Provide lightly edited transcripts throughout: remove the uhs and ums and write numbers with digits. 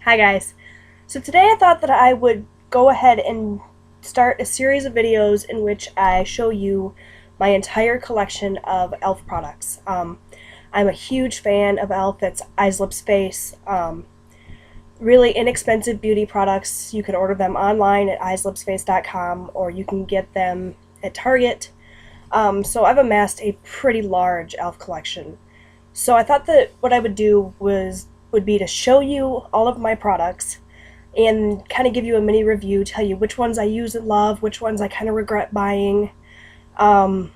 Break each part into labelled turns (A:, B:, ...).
A: Hi guys. So today I thought that I would go ahead and start a series of videos in which I show you my entire collection of e.l.f. products. I'm a huge fan of e.l.f. It's Eyes Lips Face. Really inexpensive beauty products. You can order them online at eyeslipsface.com or you can get them at Target. So I've amassed a pretty large e.l.f. collection. So I thought that what I would do would be to show you all of my products and kind of give you a mini review, tell you which ones I use and love, which ones I kind of regret buying. And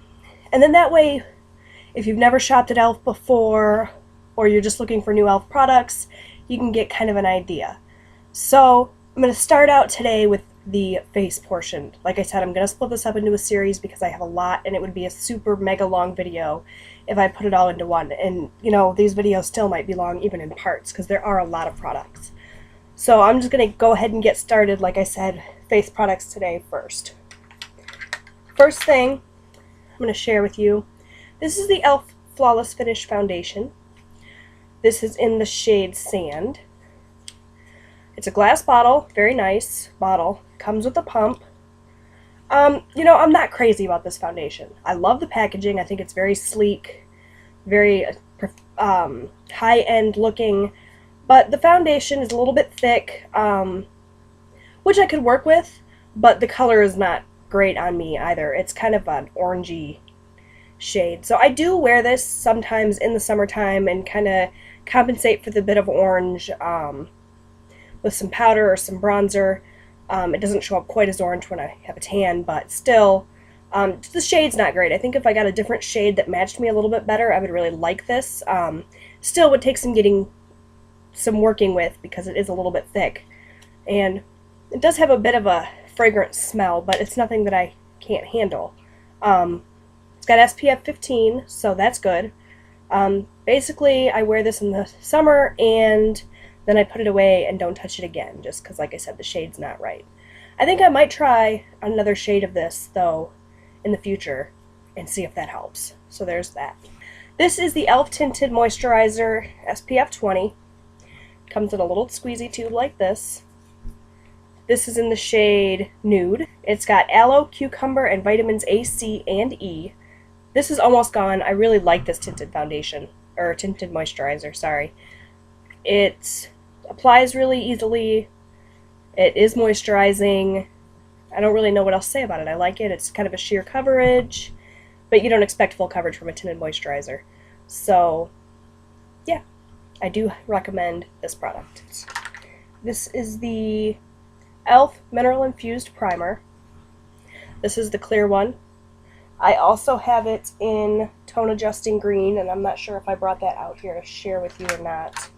A: then that way, if you've never shopped at e.l.f. before, or you're just looking for new e.l.f. products, you can get kind of an idea. So I'm going to start out today with the face portion. Like I said, I'm going to split this up into a series because I have a lot, and it would be a super mega long video if I put it all into one. And, you know, these videos still might be long even in parts because there are a lot of products. So I'm just going to go ahead and get started, like I said, face products today first. First thing I'm going to share with you, this is the e.l.f. Flawless Finish Foundation. This is in the shade Sand. It's a glass bottle, very nice bottle. Comes with a pump. You know, I'm not crazy about this foundation. I love the packaging. I think it's very sleek, very high-end looking, but the foundation is a little bit thick, which I could work with, but the color is not great on me either. It's kind of an orangey shade. So I do wear this sometimes in the summertime and kind of compensate for the bit of orange with some powder or some bronzer. It doesn't show up quite as orange when I have a tan, but still, the shade's not great. I think if I got a different shade that matched me a little bit better, I would really like this. Still would take some working with because it is a little bit thick. And it does have a bit of a fragrant smell, but it's nothing that I can't handle. It's got SPF 15, so that's good. Basically, I wear this in the summer and then I put it away and don't touch it again, just because, like I said, the shade's not right. I think I might try another shade of this, though, in the future and see if that helps. So there's that. This is the e.l.f. Tinted Moisturizer SPF 20. Comes in a little squeezy tube like this. This is in the shade Nude. It's got aloe, cucumber, and vitamins A, C, and E. This is almost gone. I really like this tinted foundation, or tinted moisturizer, sorry. It applies really easily. It is moisturizing. I don't really know what else to say about it. I like it. It's kind of a sheer coverage, but you don't expect full coverage from a tinted moisturizer. So, yeah, I do recommend this product. This is the e.l.f. Mineral Infused Primer. This is the clear one. I also have it in Tone Adjusting Green, and I'm not sure if I brought that out here to share with you or not.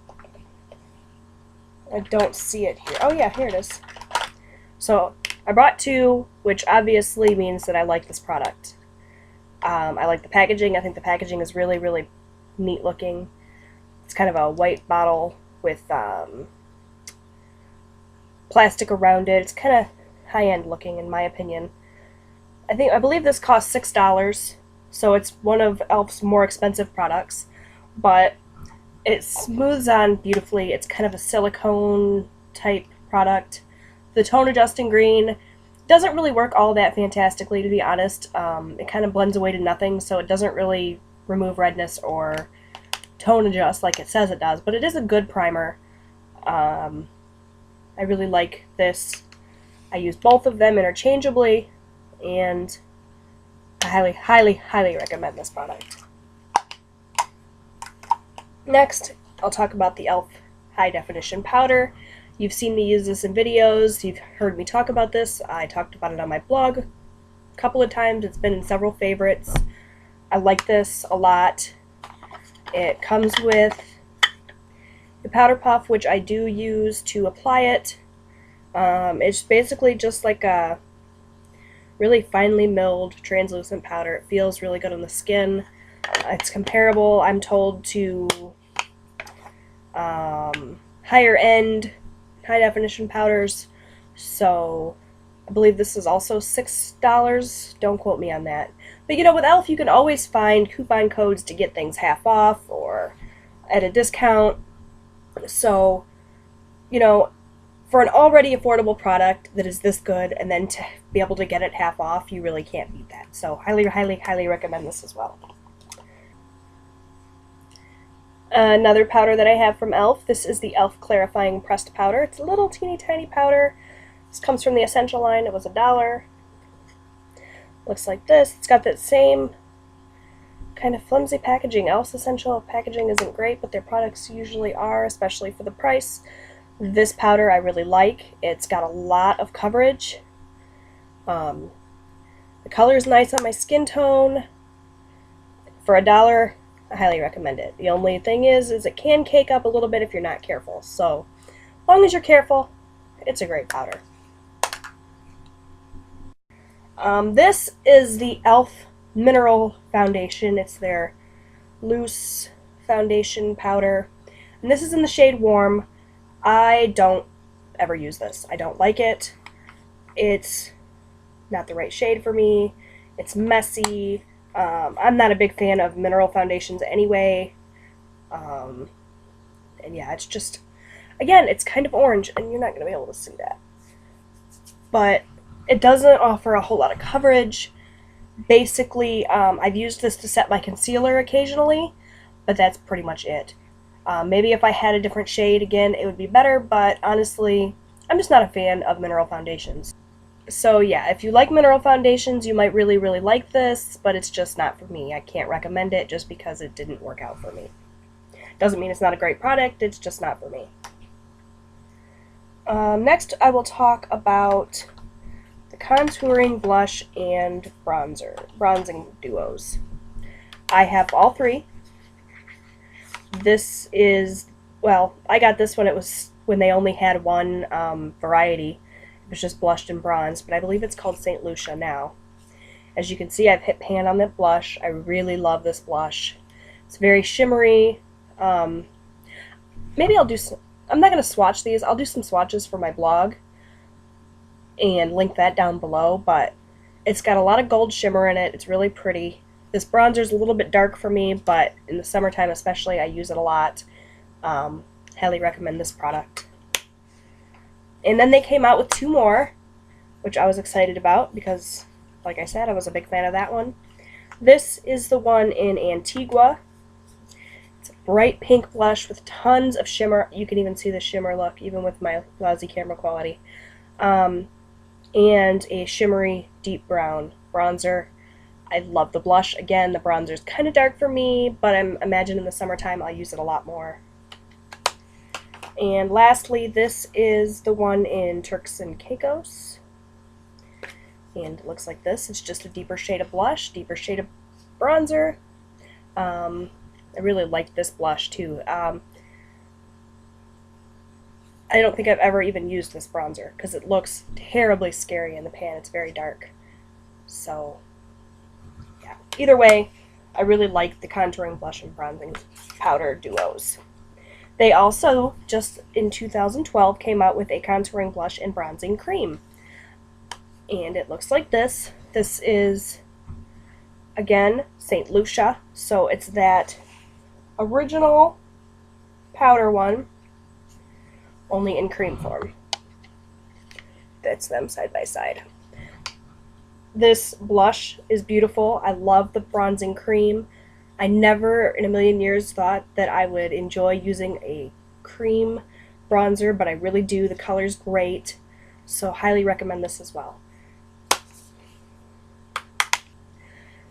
A: I don't see it here. Oh yeah, here it is. So I brought two, which obviously means that I like this product. I like the packaging. I think the packaging is really, really neat looking. It's kind of a white bottle with plastic around it. It's kind of high-end looking in my opinion. I believe this costs $6, so it's one of e.l.f.'s more expensive products, but it smooths on beautifully. It's kind of a silicone type product. The Tone Adjusting Green doesn't really work all that fantastically, to be honest. It kind of blends away to nothing, so it doesn't really remove redness or tone adjust like it says it does, but it is a good primer. I really like this. I use both of them interchangeably, and I highly, highly, highly recommend this product. Next, I'll talk about the e.l.f. High Definition Powder. You've seen me use this in videos. You've heard me talk about this. I talked about it on my blog a couple of times. It's been in several favorites. I like this a lot. It comes with the powder puff, which I do use to apply it. It's basically just like a really finely milled translucent powder. It feels really good on the skin. It's comparable, I'm told, to higher end high definition powders, so I believe this is also $6. Don't quote me on that. But you know, with e.l.f. you can always find coupon codes to get things half off or at a discount. So you know, for an already affordable product that is this good, and then to be able to get it half off, you really can't beat that. So highly, highly, highly recommend this as well. Another powder that I have from e.l.f. This is the e.l.f. Clarifying Pressed Powder. It's a little teeny tiny powder. This comes from the Essential line. It was $1. Looks like this. It's got that same kind of flimsy packaging. e.l.f.'s Essential packaging isn't great, but their products usually are, especially for the price. This powder I really like. It's got a lot of coverage. The color is nice on my skin tone. For $1, I highly recommend it. The only thing is it can cake up a little bit if you're not careful. So, as long as you're careful, it's a great powder. This is the e.l.f. Mineral Foundation. It's their loose foundation powder. And this is in the shade Warm. I don't ever use this. I don't like it. It's not the right shade for me. It's messy. I'm not a big fan of mineral foundations anyway. And yeah, it's just, again, it's kind of orange, and you're not going to be able to see that. But it doesn't offer a whole lot of coverage. Basically, I've used this to set my concealer occasionally, but that's pretty much it. Maybe if I had a different shade again, it would be better, but honestly, I'm just not a fan of mineral foundations. So yeah, if you like mineral foundations, you might really, really like this, but it's just not for me. I can't recommend it just because it didn't work out for me. Doesn't mean it's not a great product, it's just not for me. Next, I will talk about the contouring blush and bronzing duos. I have all three. This is, well, I got this when they only had one variety. It was just blushed and bronzed, but I believe it's called St. Lucia now. As you can see, I've hit pan on that blush. I really love this blush. It's very shimmery. Maybe I'll do some, I'm not going to swatch these. I'll do some swatches for my blog and link that down below, but it's got a lot of gold shimmer in it. It's really pretty. This bronzer is a little bit dark for me, but in the summertime especially, I use it a lot. Highly recommend this product. And then they came out with two more, which I was excited about because, like I said, I was a big fan of that one. This is the one in Antigua. It's a bright pink blush with tons of shimmer. You can even see the shimmer look, even with my lousy camera quality. And a shimmery deep brown bronzer. I love the blush. Again, the bronzer's kind of dark for me, but I imagine in the summertime I'll use it a lot more. And lastly, this is the one in Turks and Caicos. And it looks like this. It's just a deeper shade of blush, deeper shade of bronzer. I really like this blush too. I don't think I've ever even used this bronzer because it looks terribly scary in the pan. It's very dark. So, yeah. Either way, I really like the contouring blush and bronzing powder duos. They also, just in 2012, came out with a contouring blush and bronzing cream. And it looks like this. This is, again, St. Lucia. So it's that original powder one, only in cream form. That's them side by side. This blush is beautiful. I love the bronzing cream. I never in a million years thought that I would enjoy using a cream bronzer, but I really do. The color's great, so highly recommend this as well.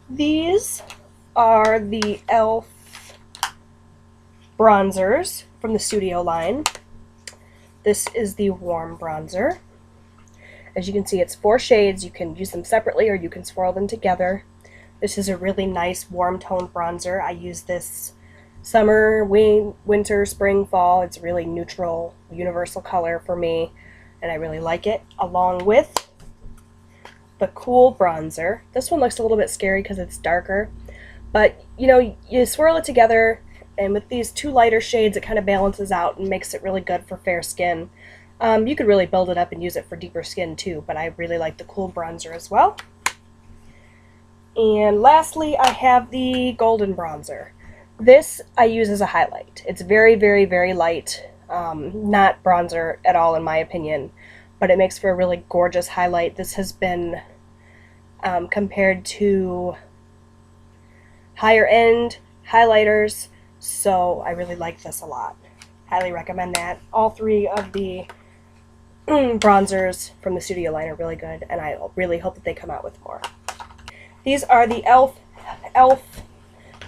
A: These are the e.l.f. bronzers from the Studio line. This is the Warm bronzer. As you can see, it's 4 shades. You can use them separately or you can swirl them together. This is a really nice warm tone bronzer. I use this summer, winter, spring, fall. It's really neutral, universal color for me, and I really like it. Along with the Cool bronzer. This one looks a little bit scary because it's darker, but you know, you swirl it together, and with these 2 lighter shades, it kind of balances out and makes it really good for fair skin. You could really build it up and use it for deeper skin too, but I really like the Cool bronzer as well. And lastly, I have the Golden bronzer. This I use as a highlight. It's very, very, very light. Not bronzer at all in my opinion, but it makes for a really gorgeous highlight. This has been compared to higher end highlighters, so I really like this a lot. Highly recommend that. All three of the bronzers from the Studio line are really good, and I really hope that they come out with more. These are the e.l.f.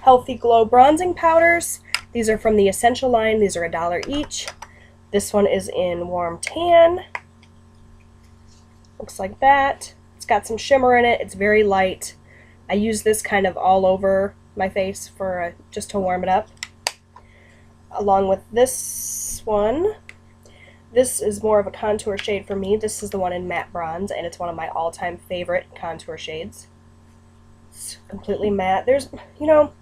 A: Healthy Glow Bronzing Powders. These are from the Essential line. These are $1 each. This one is in Warm Tan. Looks like that. It's got some shimmer in it. It's very light. I use this kind of all over my face for just to warm it up. Along with this one. This is more of a contour shade for me. This is the one in Matte Bronze, and it's one of my all-time favorite contour shades. It's completely matte. There's, you know,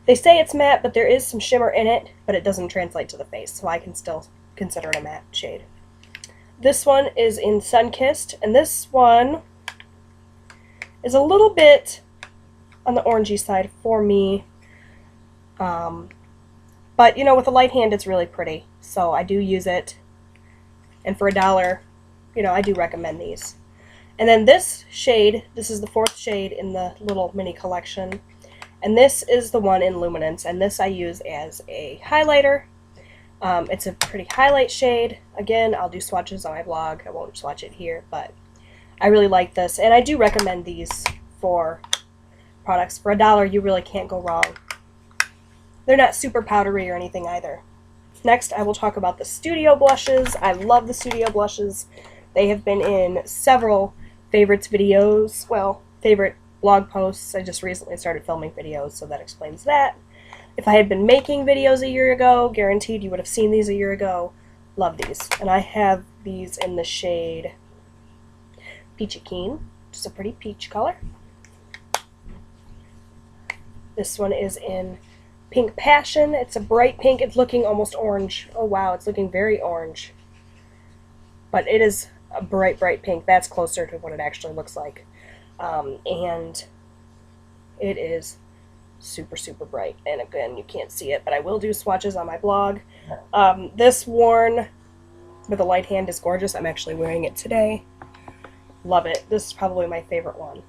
A: they say it's matte, but there is some shimmer in it, but it doesn't translate to the face, so I can still consider it a matte shade. This one is in Sunkissed, and this one is a little bit on the orangey side for me. But, you know, with a light hand, it's really pretty, so I do use it. And for $1, you know, I do recommend these. And then this shade, this is the 4th shade in the little mini collection. And this is the one in Luminance, and this I use as a highlighter. It's a pretty highlight shade. Again, I'll do swatches on my blog. I won't swatch it here, but I really like this. And I do recommend these for products. For $1, you really can't go wrong. They're not super powdery or anything either. Next, I will talk about the Studio blushes. I love the Studio blushes. They have been in several favorites videos. Well, favorite blog posts. I just recently started filming videos, so that explains that. If I had been making videos a year ago, guaranteed you would have seen these a year ago. Love these. And I have these in the shade Peachy Keen, which is a pretty peach color. This one is in Pink Passion. It's a bright pink. It's looking almost orange. Oh wow, it's looking very orange. But it is a bright, bright pink. That's closer to what it actually looks like. And it is super, super bright. And again, you can't see it, but I will do swatches on my blog. This worn with a light hand is gorgeous. I'm actually wearing it today. Love it. This is probably my favorite one.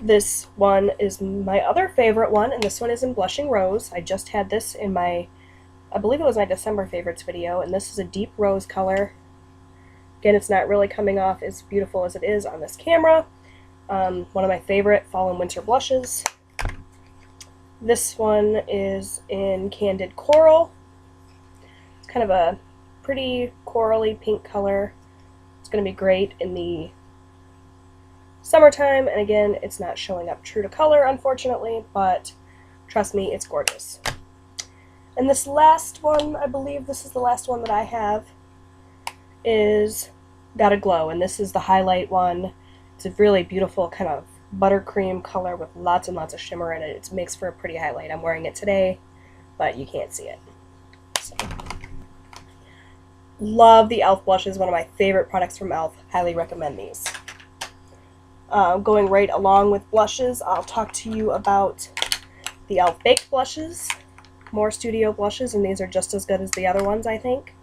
A: This one is my other favorite one, and this one is in Blushing Rose. I just had this in my, I believe it was my December favorites video, and this is a deep rose color. Again, it's not really coming off as beautiful as it is on this camera. One of my favorite fall and winter blushes. This one is in Candid Coral. It's kind of a pretty corally pink color. It's going to be great in the summertime, and again, it's not showing up true to color, unfortunately, but trust me, it's gorgeous. And this last one, I believe this is the last one that I have, is Gotta Glow, and this is the highlight one. It's a really beautiful kind of buttercream color with lots and lots of shimmer in it. It makes for a pretty highlight. I'm wearing it today, but you can't see it. So. Love the e.l.f. blushes, one of my favorite products from e.l.f. Highly recommend these. Going right along with blushes, I'll talk to you about the e.l.f. Baked blushes. More Studio blushes, and these are just as good as the other ones, I think.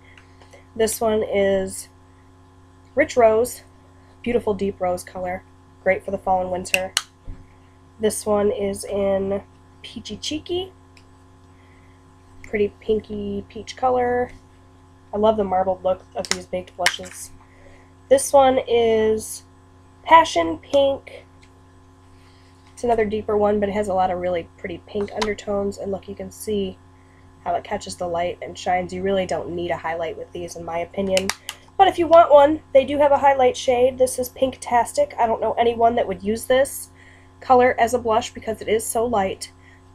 A: This one is Rich Rose, beautiful deep rose color, great for the fall and winter. This one is in Peachy Cheeky, pretty pinky peach color. I love the marbled look of these baked blushes. This one is Passion Pink. It's another deeper one, but it has a lot of really pretty pink undertones, and look, you can see how it catches the light and shines. You really don't need a highlight with these, in my opinion. But if you want one, they do have a highlight shade. This is Pinktastic. I don't know anyone that would use this color as a blush because it is so light,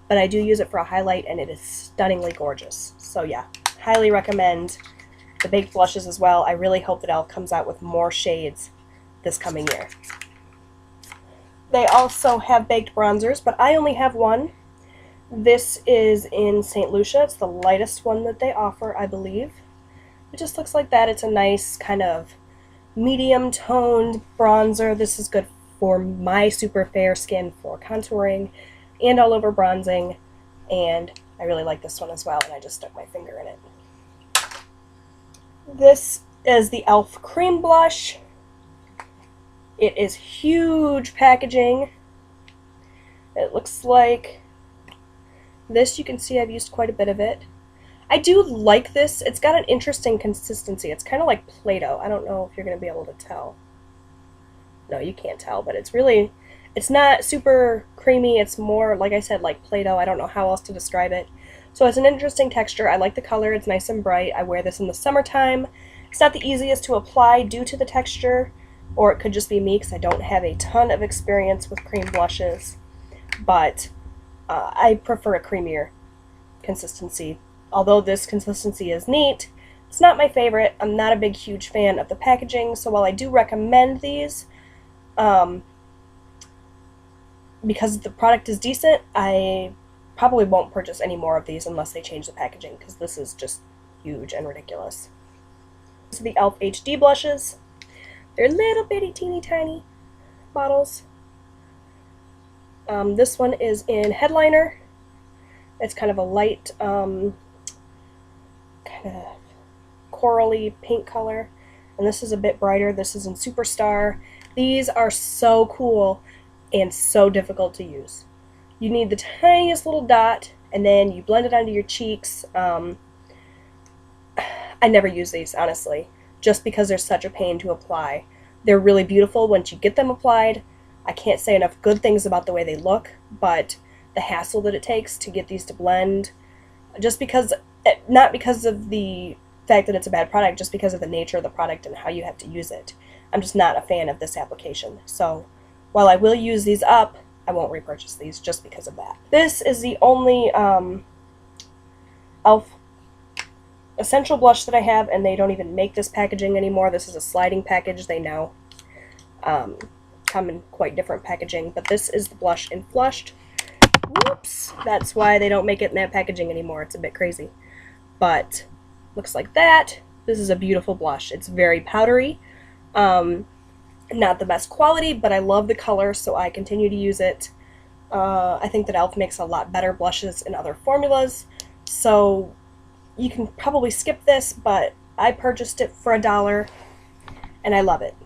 A: but I do use it for a highlight, and it is stunningly gorgeous. So yeah, highly recommend the baked blushes as well. I really hope that e.l.f. comes out with more shades this coming year. They also have baked bronzers, but I only have one. This is in St. Lucia. It's the lightest one that they offer, I believe. It just looks like that. It's a nice kind of medium toned bronzer. This is good for my super fair skin for contouring and all over bronzing, and I really like this one as well, and I just stuck my finger in it. This is the e.l.f. Cream Blush. It is huge packaging. It looks like this. You can see I've used quite a bit of it. I do like this. It's got an interesting consistency. It's kind of like Play-Doh. I don't know if you're going to be able to tell. No, you can't tell, but it's not super creamy. It's more, like I said, like Play-Doh. I don't know how else to describe it. So it's an interesting texture. I like the color. It's nice and bright. I wear this in the summertime. It's not the easiest to apply due to the texture, or it could just be me because I don't have a ton of experience with cream blushes, but I prefer a creamier consistency. Although this consistency is neat, it's not my favorite. I'm not a big, huge fan of the packaging, so while I do recommend these, because the product is decent, I probably won't purchase any more of these unless they change the packaging, because this is just huge and ridiculous. These are the e.l.f. HD blushes. They're little bitty teeny tiny bottles. This one is in Headliner. It's kind of a light, kind of corally pink color. And this is a bit brighter. This is in Superstar. These are so cool and so difficult to use. You need the tiniest little dot, and then you blend it onto your cheeks. I never use these, honestly, just because they're such a pain to apply. They're really beautiful once you get them applied. I can't say enough good things about the way they look, but the hassle that it takes to get these to blend, just because, not because of the fact that it's a bad product, just because of the nature of the product and how you have to use it. I'm just not a fan of this application. So while I will use these up, I won't repurchase these just because of that. This is the only e.l.f. Essential blush that I have, and they don't even make this packaging anymore. This is a sliding package. They now come in quite different packaging, but this is the blush in Flushed. Whoops! That's why they don't make it in that packaging anymore. It's a bit crazy. But looks like that. This is a beautiful blush. It's very powdery. Not the best quality, but I love the color, so I continue to use it. I think that e.l.f. makes a lot better blushes in other formulas, so you can probably skip this, but I purchased it for $1, and I love it.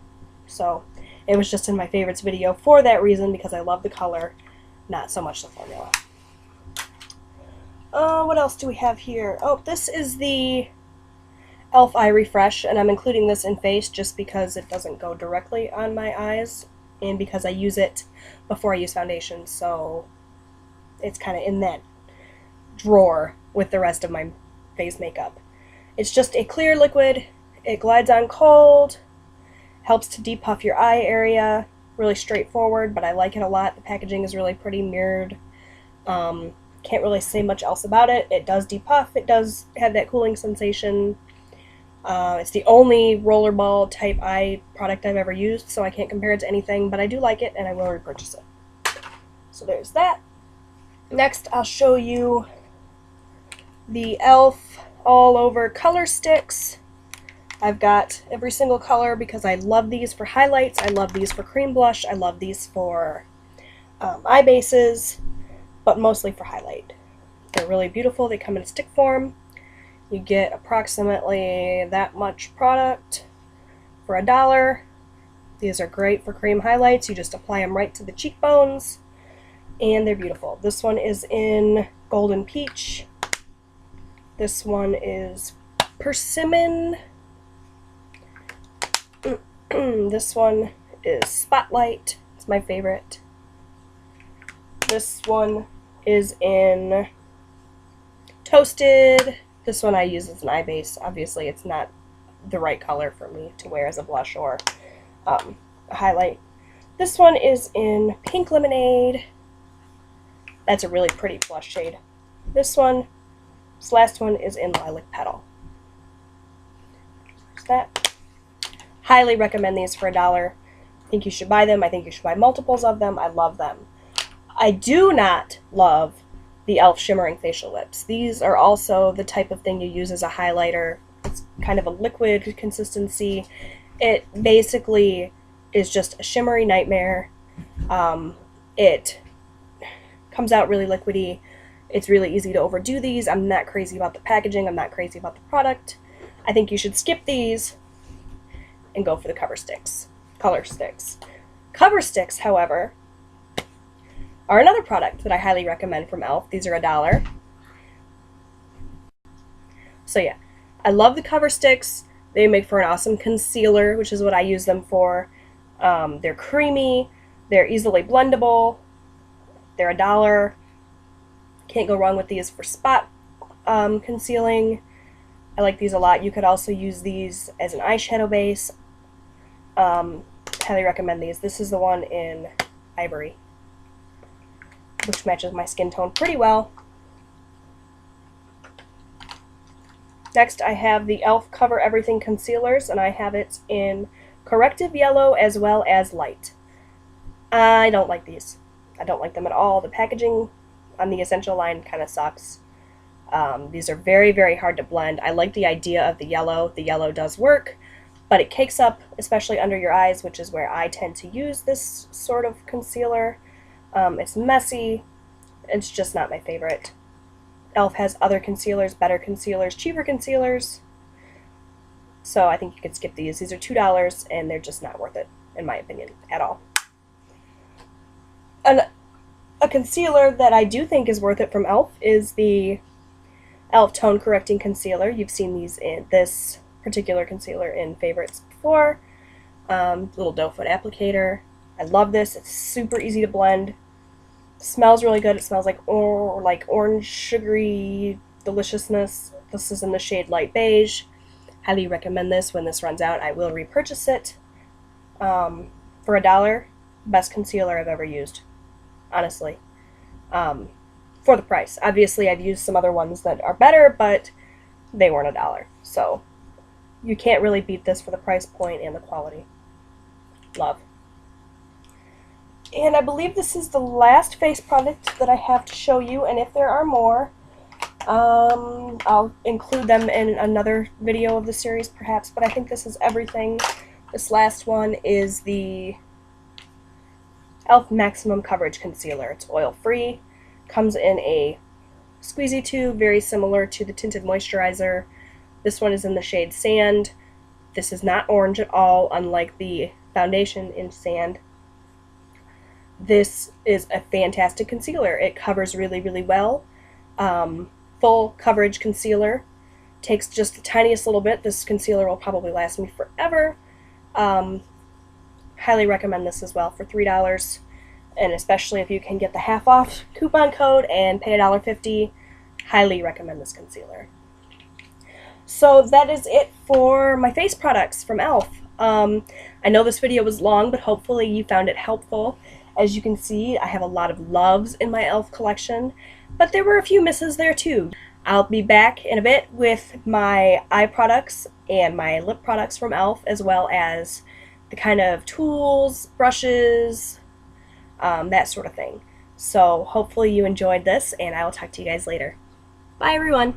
A: So it was just in my favorites video for that reason, because I love the color, not so much the formula. What else do we have here? Oh, this is the e.l.f. Eye Refresh, and I'm including this in face just because it doesn't go directly on my eyes, and because I use it before I use foundation, so it's kind of in that drawer with the rest of my face makeup. It's just a clear liquid. It glides on cold, helps to depuff your eye area. Really straightforward, but I like it a lot. The packaging is really pretty mirrored. Can't really say much else about it. It does depuff. It does have that cooling sensation. It's the only rollerball type eye product I've ever used, so I can't compare it to anything, but I do like it and I will repurchase it. So there's that. Next, I'll show you the e.l.f. All Over Color Sticks. I've got every single color because I love these for highlights, I love these for cream blush, I love these for eye bases, but mostly for highlight. They're really beautiful. They come in stick form. You get approximately that much product for $1. These are great for cream highlights. You just apply them right to the cheekbones, and they're beautiful. This one is in Golden Peach. This one is Persimmon. This one is Spotlight. It's my favorite. This one is in Toasted. This one I use as an eye base. Obviously, it's not the right color for me to wear as a blush or a highlight. This one is in Pink Lemonade. That's a really pretty blush shade. This last one is in Lilac Petal. There's that. Highly recommend these for $1. I think you should buy them. I think you should buy multiples of them. I love them. I do not love the e.l.f. Shimmering Facial Lips. These are also the type of thing you use as a highlighter. It's kind of a liquid consistency. It basically is just a shimmery nightmare. It comes out really liquidy. It's really easy to overdo these. I'm not crazy about the packaging. I'm not crazy about the product. I think you should skip these and go for the color sticks. Cover sticks, however, are another product that I highly recommend from e.l.f. These are $1. So yeah, I love the cover sticks. They make for an awesome concealer, which is what I use them for. They're creamy, they're easily blendable, they're $1. Can't go wrong with these for spot concealing. I like these a lot. You could also use these as an eyeshadow base. Highly recommend these. This is the one in Ivory, which matches my skin tone pretty well. Next, I have the e.l.f. Cover Everything Concealers, and I have it in Corrective Yellow as well as Light. I don't like these. I don't like them at all. The packaging on the Essential line kind of sucks. These are very, very hard to blend. I like the idea of the yellow. The yellow does work, but it cakes up, especially under your eyes, which is where I tend to use this sort of concealer. It's messy. It's just not my favorite. e.l.f. has other concealers, better concealers, cheaper concealers. So I think you could skip these. These are $2 and they're just not worth it, in my opinion, at all. A concealer that I do think is worth it from e.l.f. is the e.l.f. Tone Correcting Concealer. You've seen this particular concealer in favorites before. Little doe foot applicator. I love this. It's super easy to blend. Smells really good. It smells like orange sugary deliciousness. This is in the shade Light Beige. Highly recommend this. When this runs out, I will repurchase it. For $1, best concealer I've ever used, honestly. For the price. Obviously, I've used some other ones that are better, but they weren't $1. So you can't really beat this for the price point and the quality. Love. And I believe this is the last face product that I have to show you, and if there are more, I'll include them in another video of the series perhaps, but I think this is everything. This last one is the e.l.f. Maximum Coverage Concealer. It's oil-free, comes in a squeezy tube, very similar to the Tinted Moisturizer. This one is in the shade Sand. This is not orange at all, unlike the foundation in Sand. This is a fantastic concealer. It covers really, really well. Full coverage concealer. Takes just the tiniest little bit. This concealer will probably last me forever. Highly recommend this as well for $3. And especially if you can get the half off coupon code and pay $1.50, highly recommend this concealer. So that is it for my face products from e.l.f. I know this video was long, but hopefully you found it helpful. As you can see, I have a lot of loves in my e.l.f. collection, but there were a few misses there too. I'll be back in a bit with my eye products and my lip products from e.l.f., as well as the kind of tools, brushes, that sort of thing. So hopefully you enjoyed this, and I will talk to you guys later. Bye everyone!